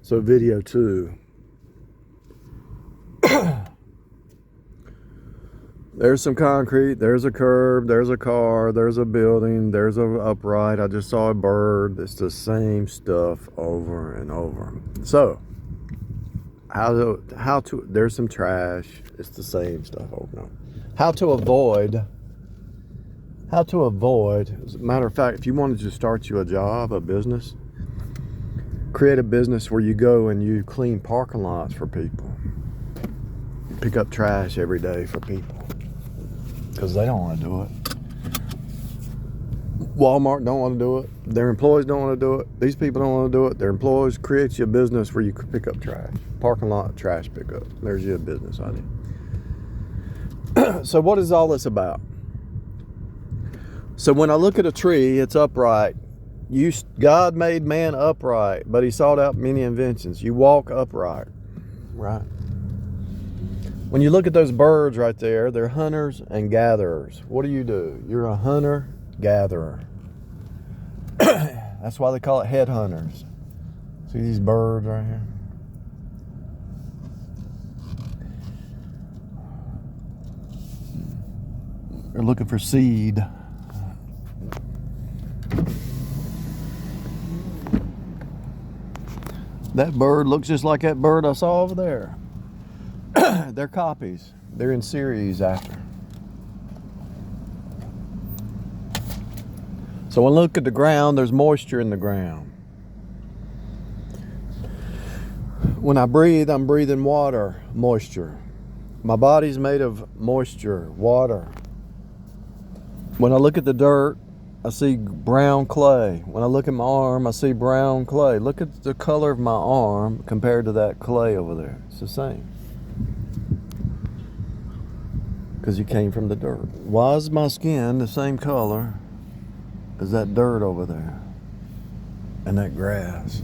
So video 2. There's some concrete, there's a curb, there's a car, there's a building, there's an upright. I just saw a bird. It's the same stuff over and over. So, how to there's some trash. It's the same stuff over and over. How to avoid, as a matter of fact, if you wanted to start you a job, a business, create a business where you go and you clean parking lots for people. Pick up trash every day for people. Because they don't want to do it. Walmart don't want to do it. Their employees don't want to do it. These people don't want to do it. Their employees create you a business where you pick up trash. Parking lot trash pickup. There's your business idea. So what is all this about? So when I look at a tree, it's upright. God made man upright, but he sought out many inventions. You walk upright, right? When you look at those birds right there, they're hunters and gatherers. What do? You're a hunter-gatherer. That's why they call it headhunters. See these birds right here? They're looking for seed. That bird looks just like that bird I saw over there. They're copies. They're in series after. So when I look at the ground, there's moisture in the ground. When I breathe, I'm breathing water, moisture. My body's made of moisture, water. When I look at the dirt, I see brown clay. When I look at my arm, I see brown clay. Look at the color of my arm compared to that clay over there. It's the same. Because you came from the dirt. Why is my skin the same color as that dirt over there and that grass?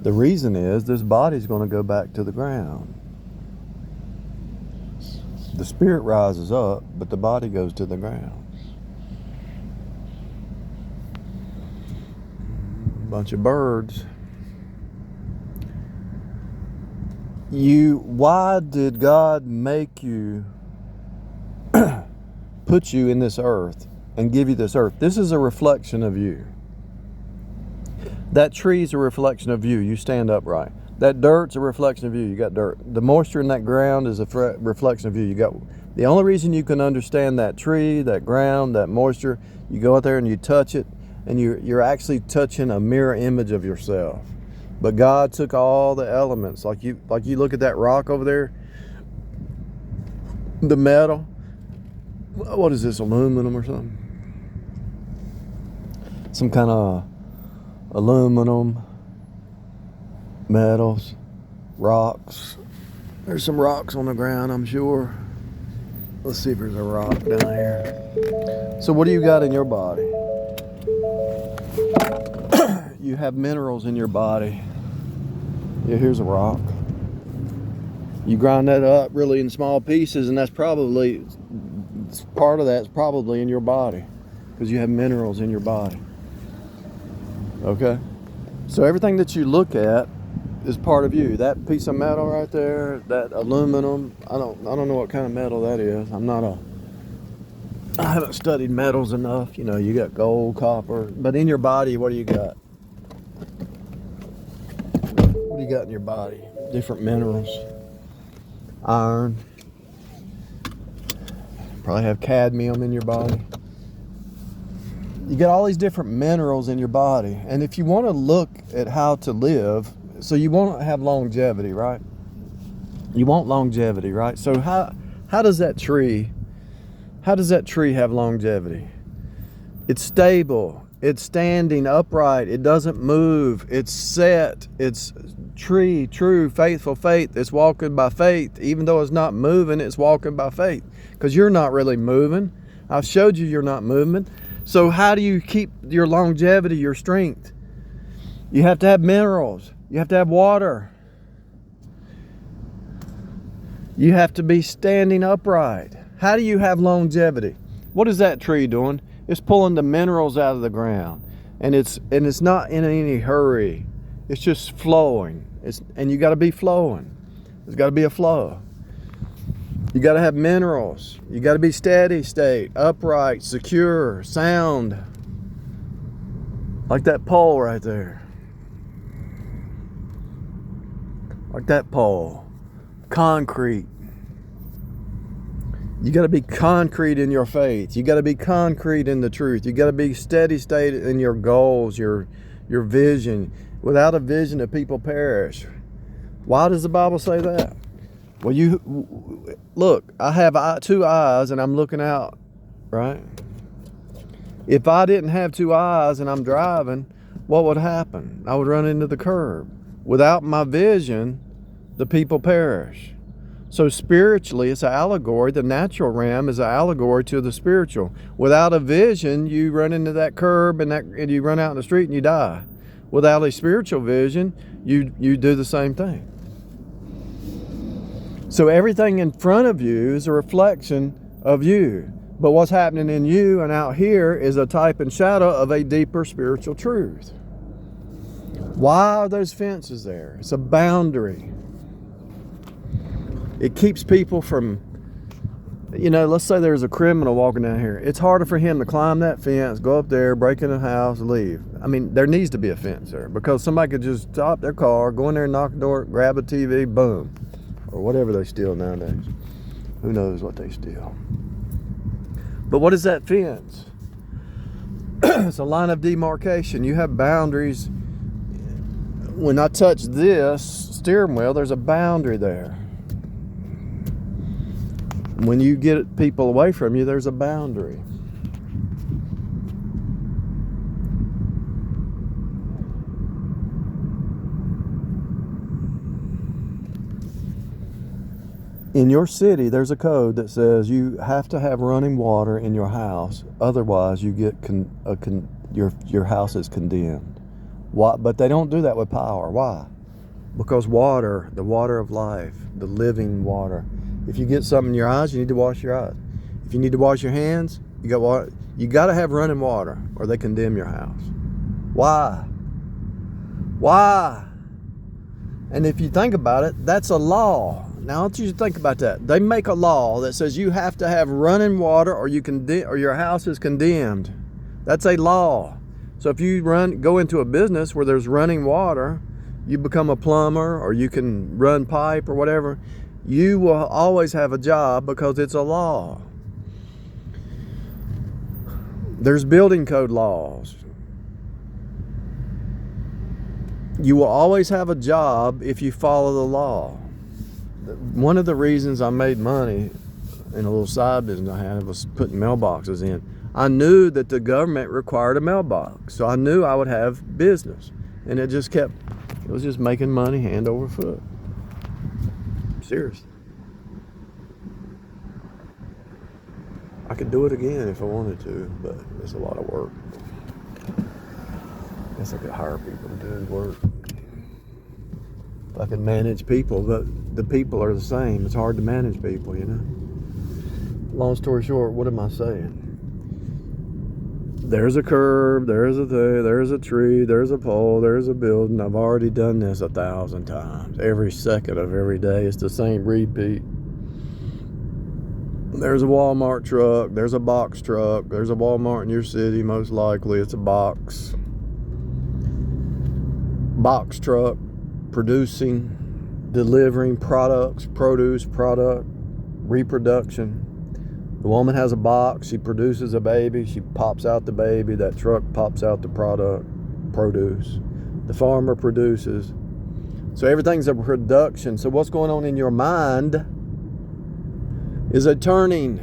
The reason is this body's going to go back to the ground. The spirit rises up, but the body goes to the ground. Bunch of birds. Why did God make you, put you in this earth and give you this earth? This is a reflection of you. That tree's a reflection of you. You stand upright. That dirt's a reflection of you. You got dirt. The moisture in that ground is a reflection of you. You got. The only reason you can understand that tree, that ground, that moisture, you go out there and you touch it, and you're actually touching a mirror image of yourself. But God took all the elements, like you look at that rock over there, the metal. What is this, aluminum or something? Some kind of aluminum, metals, rocks. There's some rocks on the ground, I'm sure. Let's see if there's a rock down here. So what do you got in your body? You have minerals in your body. Yeah, here's a rock. You grind that up really in small pieces, and that's probably, part of that's probably in your body, because you have minerals in your body. Okay? So everything that you look at is part of you. That piece of metal right there, that aluminum, I don't know what kind of metal that is. I haven't studied metals enough. You know, you got gold, copper, but in your body, what do you got? What do you got in your body? Different minerals. Iron. Probably have cadmium in your body. You got all these different minerals in your body. And if you want to look at how to live, so you want to have longevity, right? You want longevity, right? So how does that tree have longevity? It's stable. It's standing upright. It doesn't move. It's set. It's true, faithful faith. It's walking by faith. Even though it's not moving, it's walking by faith. Because you're not really moving. I've showed you're not moving. So how do you keep your longevity, your strength? You have to have minerals. You have to have water. You have to be standing upright. How do you have longevity? What is that tree doing? It's pulling the minerals out of the ground. and it's not in any hurry. It's just flowing. And you got to be flowing. There's got to be a flow. You got to have minerals. You got to be steady state, upright, secure, sound. Like that pole right there. Like that pole. Concrete. You got to be concrete in your faith. You got to be concrete in the truth. You got to be steady state in your goals, your vision. Without a vision, the people perish. Why does the Bible say that? Well, you look, I have 2 eyes and I'm looking out, right? If I didn't have 2 eyes and I'm driving, what would happen? I would run into the curb. Without my vision, the people perish. So spiritually, it's an allegory. The natural realm is an allegory to the spiritual. Without a vision, you run into that curb and you run out in the street and you die. Without a spiritual vision, you do the same thing. So everything in front of you is a reflection of you. But what's happening in you and out here is a type and shadow of a deeper spiritual truth. Why are those fences there? It's a boundary. It keeps people from, let's say there's a criminal walking down here. It's harder for him to climb that fence, go up there, break in a house, leave. I mean, there needs to be a fence there because somebody could just stop their car, go in there, knock the door, grab a TV, boom. Or whatever they steal nowadays. Who knows what they steal. But what is that fence? It's a line of demarcation. You have boundaries. When I touch this steering wheel, there's a boundary there. When you get people away from you, there's a boundary. In your city, there's a code that says you have to have running water in your house. Otherwise, you get your house is condemned. Why? But they don't do that with power. Why? Because water, the water of life, the living water. If you get something in your eyes, you need to wash your eyes. If you need to wash your hands, you got water. You got to have running water, or they condemn your house. Why? Why? And if you think about it, that's a law. Now, I want you to think about that. They make a law that says you have to have running water, or your house is condemned. That's a law. So if you go into a business where there's running water, you become a plumber, or you can run pipe or whatever, you will always have a job because it's a law. There's building code laws. You will always have a job if you follow the law. One of the reasons I made money in a little side business I had was putting mailboxes in. I knew that the government required a mailbox, so I knew I would have business. And it was just making money hand over foot. Seriously. I could do it again if I wanted to, but it's a lot of work. I guess I could hire people to do the work. If I could manage people, but the people are the same. It's hard to manage people, Long story short, what am I saying? There's a curb, there's a thing, there's a tree, there's a pole, there's a building. I've already done this 1,000 times. Every second of every day, it's the same repeat. There's a Walmart truck, there's a box truck, there's a Walmart in your city, most likely it's a box truck producing, delivering products, produce, product, reproduction. The woman has a box, she produces a baby, she pops out the baby, that truck pops out the product, produce. The farmer produces. So everything's a production. So what's going on in your mind is a turning,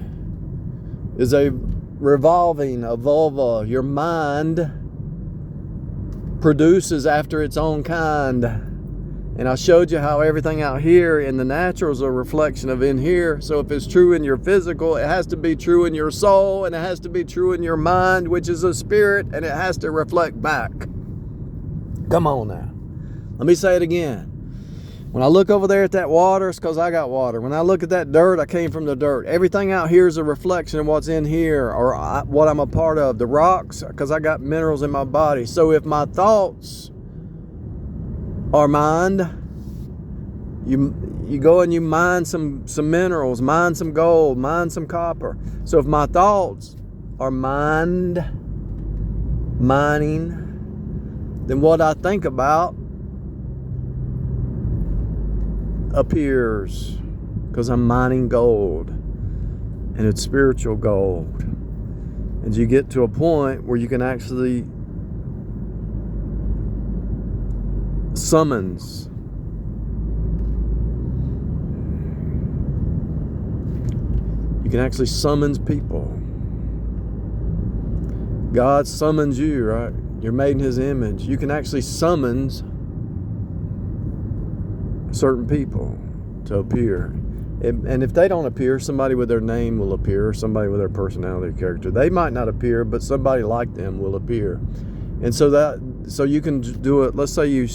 is a revolving, a vulva. Your mind produces after its own kind. And I showed you how everything out here in the natural is a reflection of in here. So if it's true in your physical, it has to be true in your soul, and it has to be true in your mind, which is a spirit, and it has to reflect back. Come on now. Let me say it again. When I look over there at that water, it's because I got water. When I look at that dirt, I came from the dirt. Everything out here is a reflection of what's in here, or what I'm a part of. The rocks, because I got minerals in my body. So if my thoughts are mined, you go and you mine some minerals, mine some gold, mine some copper. So if my thoughts are mining, then what I think about appears, because I'm mining gold, and it's spiritual gold. And you get to a point where you can actually summons people. God summons you, right? You're made in His image. You can actually summons certain people to appear. And if they don't appear, somebody with their name will appear, or somebody with their personality or character. They might not appear, but somebody like them will appear. And so you can do it. Let's say you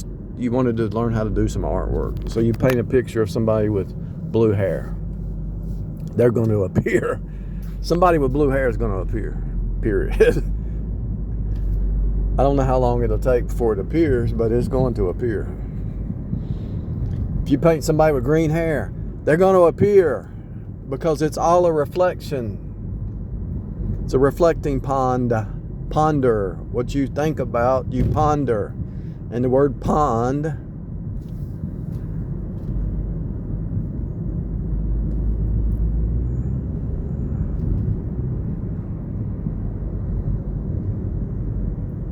wanted to learn how to do some artwork. So you paint a picture of somebody with blue hair. They're going to appear. Somebody with blue hair is going to appear, period. I don't know how long it'll take before it appears, but it's going to appear. If you paint somebody with green hair, they're going to appear, because it's all a reflection. It's a reflecting pond. Ponder. What you think about, you ponder. And the word pond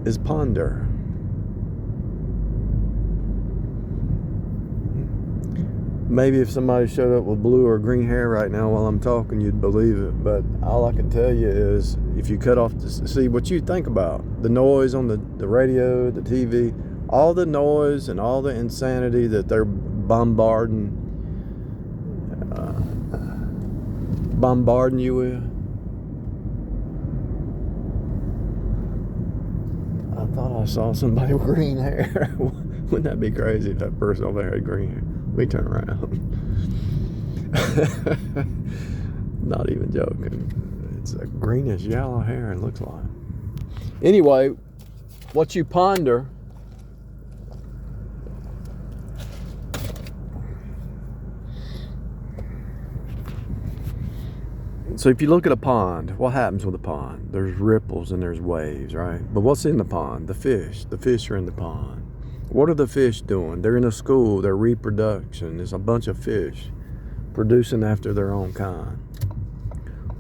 is ponder. Maybe if somebody showed up with blue or green hair right now while I'm talking, you'd believe it. But all I can tell you is, if you cut off see what you think about, the noise on the radio, the TV, all the noise and all the insanity that they're bombarding you with. I thought I saw somebody with green hair. Wouldn't that be crazy if that person over there had green hair? We turn around. Not even joking. It's a greenish yellow hair, it looks like. Anyway, what you ponder So if you look at a pond, what happens with a pond? There's ripples and there's waves, right? But what's in the pond? The fish. The fish are in the pond. What are the fish doing? They're in a school. They're reproduction. There's a bunch of fish producing after their own kind.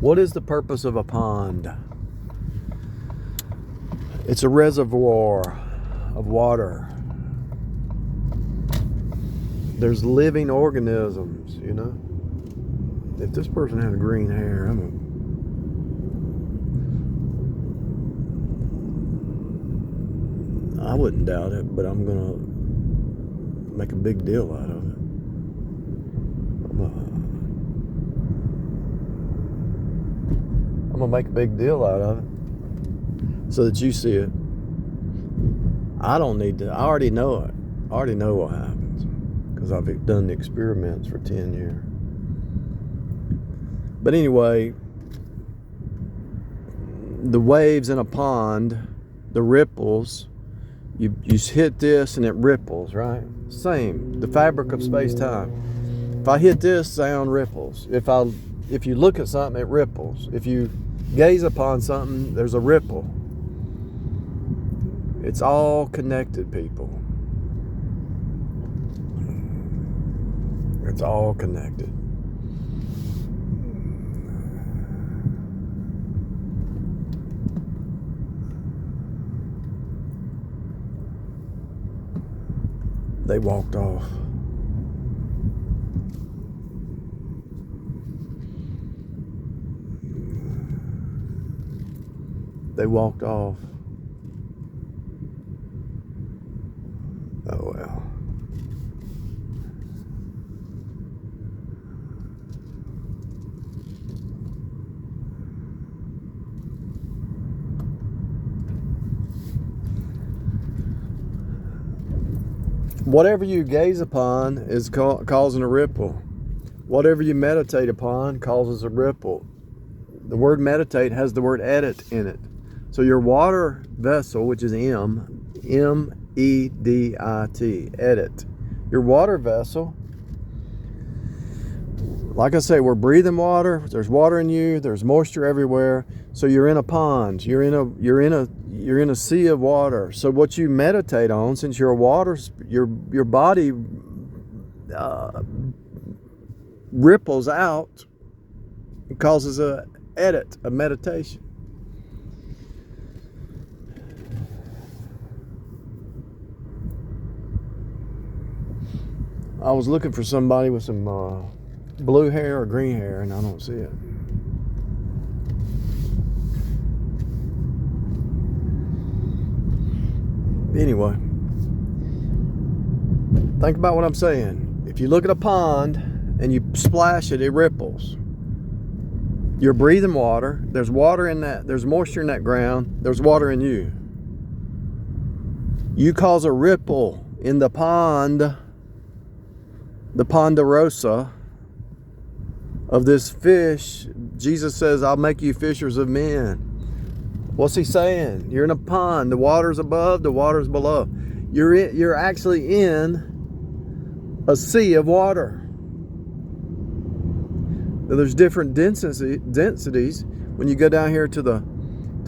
What is the purpose of a pond? It's a reservoir of water. There's living organisms, you know. If this person had green hair, I wouldn't doubt it, but I'm gonna make a big deal out of it. I'm gonna make a big deal out of it so that you see it. I don't need to. I already know it. I already know what happens because I've done the experiments for 10 years. But anyway, the waves in a pond, the ripples, you hit this and it ripples, right? Same, the fabric of space-time. If I hit this, sound ripples. If you look at something, it ripples. If you gaze upon something, there's a ripple. It's all connected, people. It's all connected. They walked off. They walked off. Oh well. Whatever you gaze upon is causing a ripple. Whatever you meditate upon causes a ripple. The word meditate has the word edit in it. So your water vessel, which is M-E-D-I-T, edit. Your water vessel, like I say, we're breathing water. There's water in you. There's moisture everywhere. So you're in a pond. You're in a sea of water. So what you meditate on, since you're a water, your body ripples out and causes a edit, a meditation. I was looking for somebody with some blue hair or green hair, and I don't see it. Anyway, think about what I'm saying. If you look at a pond and you splash it, it ripples. You're breathing water. There's water in that. There's moisture in that ground. There's water in you. You cause a ripple in the pond, the ponderosa of this fish. Jesus says, I'll make you fishers of men. What's he saying? You're in a pond. The water's above, the water's below. You're actually in a sea of water. There's different densities. When you go down here to the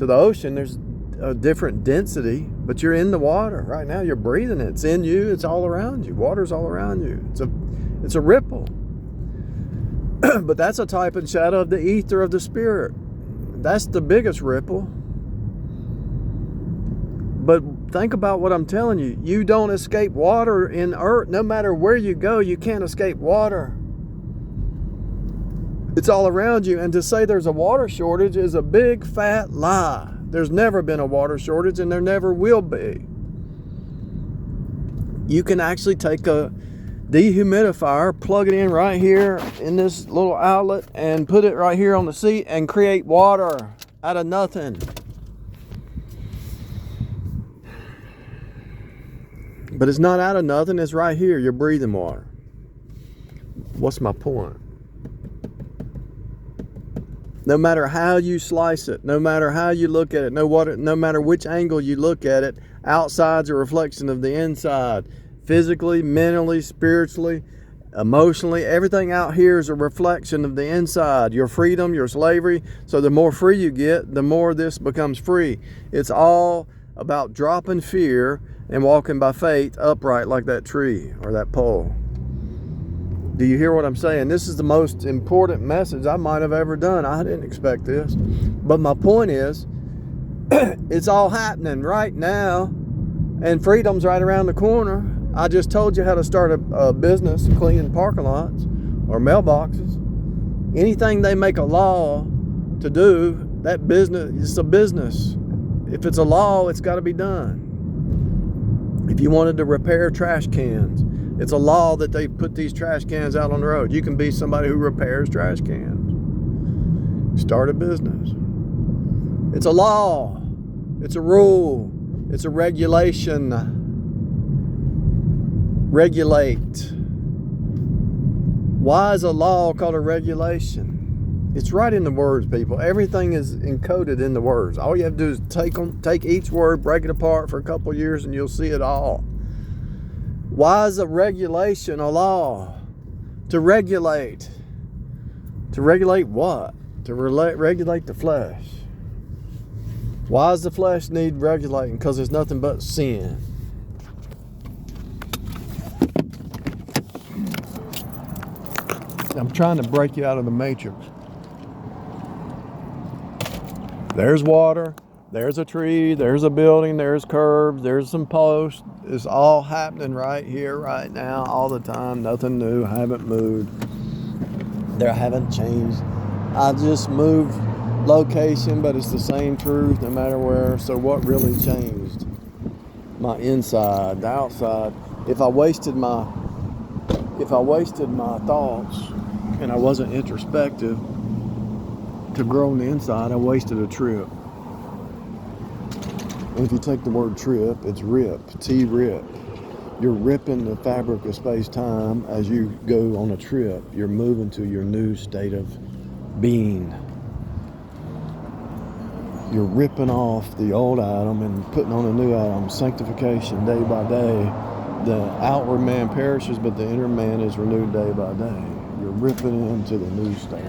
ocean, there's a different density, but you're in the water right now. You're breathing it. It's in you. It's all around you. Water's all around you. It's a ripple. But that's a type and shadow of the ether of the Spirit. That's the biggest ripple. But think about what I'm telling you. You don't escape water in earth. No matter where you go, you can't escape water. It's all around you. And to say there's a water shortage is a big fat lie. There's never been a water shortage, and there never will be. You can actually take a dehumidifier, plug it in right here in this little outlet, and put it right here on the seat and create water out of nothing. But it's not out of nothing. It's right here. You're breathing water. What's my point? No matter how you slice it, no matter how you look at it, no matter which angle you look at it, outside's a reflection of the inside. Physically, mentally, spiritually, emotionally, everything out here is a reflection of the inside. Your freedom, your slavery. So the more free you get, the more this becomes free. It's all about dropping fear and walking by faith upright like that tree or that pole. Do you hear what I'm saying? This is the most important message I might have ever done. I didn't expect this. But my point is, it's all happening right now, and freedom's right around the corner. I just told you how to start a business cleaning parking lots or mailboxes. Anything they make a law to do, that business, it's a business. If it's a law, it's got to be done. If you wanted to repair trash cans, it's a law that they put these trash cans out on the road. You can be somebody who repairs trash cans. Start a business. It's a law. It's a rule. It's a regulation. Regulate. Why is a law called a regulation? It's right in the words, people. Everything is encoded in the words. All you have to do is take each word, break it apart for a couple of years, and you'll see it all. Why is a regulation a law? To regulate. To regulate what? To regulate the flesh. Why does the flesh need regulating? Because there's nothing but sin. I'm trying to break you out of the matrix. There's water. There's a tree, there's a building, there's curves, there's some posts. It's all happening right here, right now, all the time. Nothing new, haven't moved. There, I haven't changed. I just moved location, but it's the same truth no matter where. So what really changed? My inside, the outside. If I wasted my thoughts and I wasn't introspective to grow on the inside, I wasted a trip. And if you take the word trip, it's rip, T-rip. You're ripping the fabric of space-time as you go on a trip. You're moving to your new state of being. You're ripping off the old Adam and putting on a new Adam. Sanctification day by day. The outward man perishes, but the inner man is renewed day by day. You're ripping into the new state.